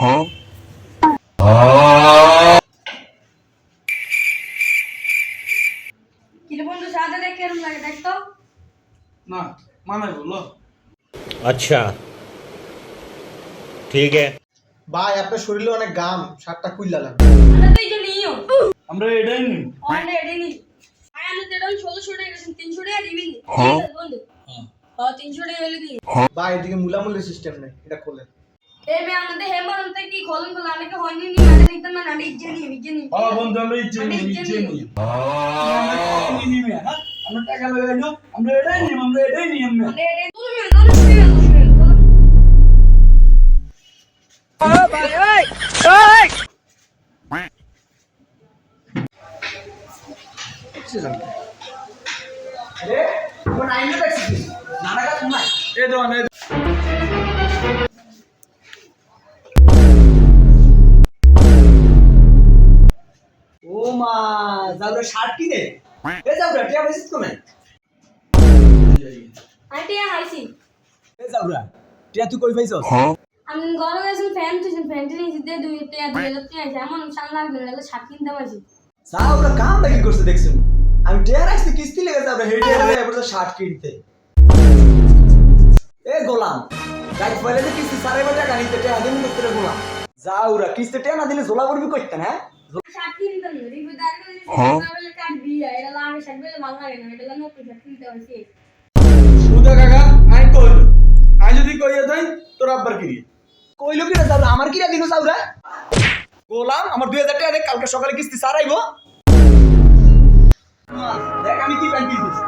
কিরে বন্ধু সাদা দেখ কেমন লাগে দেখ তো না মানাই বললো। अच्छा ठीक है। ভাই আপনার শরীরে অনেক গাম, শার্টটা খুইলা লাগবে। আমরা তো এটা নিও আমরা এটাই নিই। অনলি এটা নি ভাই আমি তো এটা 1600 টাকা গেছেন 300 টাকা দিবি নি ঠিক আছে বন্ধু হ্যাঁ 300 টাকা হলে দি ভাই এদিকে মুলামুলি সিস্টেম নেই, এটা খোলেন। এই মে আমাদের হেমন্ত কি খোলন খোলা আমি কি হয়নি নি মানে নিতে না আমি ইজ্জে নি বন্ধু আমরা ইচ্ছে নিই আমরা টাকা লাগাইলো আমরা এটাই নিই আমরা এটাই নিই আমরা মানে এটা তুমি না শুনে আরে কোন আইনে দেখছিস নানাকা তোমায় এই দোকান ও মা যাওরা শার্ট কিনে এ যাওরা টিয়া বসিস কোনে আন্টি হাইছি এ যাওরা টিয়া তুই কই পাইছস আমি ঘরে গেছেন ফ্যান তুই ফ্যানটি নিয়ে দিতে 2000 টাকা এমন সামনে লাগবে না শার্ট কিনতে পারছি যাওরা কাম লাগি করছে দেখছুন আমি টিয়া রাখছি কিস্তি লেগে যাবে হেডে হেডে এবার শার্ট কিনতে এ গোলাম গাইস বলে যে কিস্তি সারে টাকা নিতে টিয়া দিন করতে গোলাম যাওরা কিস্তি টিয়া না দিলে ঝোলা করবি কইতে না শার্ট কিনতে না রিভিউ দাঁড় করে বলে কাট বিয়া এটা লাগে শার্ট বলে ভালো লাগে না এটা লাগে নতুন শার্ট কিনতে পারছি সুদা কাকা আই কইল আই যদি কইয়া যাই তোর আব্বার কি কইলো কি না যাওরা আমার কি দিনো যাওরা গোলাম আমার 2000 টাকা দে কালকে সকালে কিস্তি সারাইবো দেখ আমি কি প্যান্ট কিনছি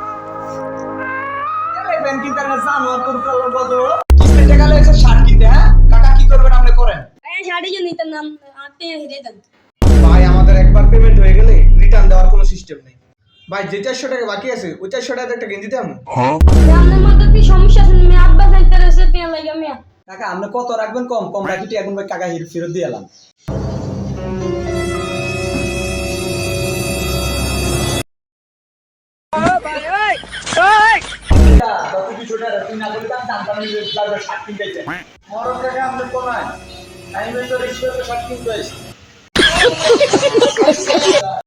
এই প্যান্ট কিনতে না জানো তোর কালো বদল কিস্তি টাকা লাগছে শার্ট কিনতে হ্যাঁ কাকা কি করবেন আপনি করেন এই শাড়ি যে নিতাম নাম আতে হিরে দেন ভাই আমাদের একবার পেমেন্ট হয়ে গেলে রিটার্ন দেওয়ার কোনো সিস্টেম নেই ভাই যে 400 টাকা বাকি আছে ওই 400 টাকা একটা গেঞ্জি দাও জানার মধ্যে কি সমস্যা আছে আমি আব্বা সাইতে রসে পেন লাগে আমি কাকা আপনি কত রাখবেন কম কম রাখিটি এখন ভাই কাকা ফেরত দিয়ে এলাম মরণ কাকা আমরা কোনায় টাইমে তো রিক্সা শার্ট কিনতে আইছি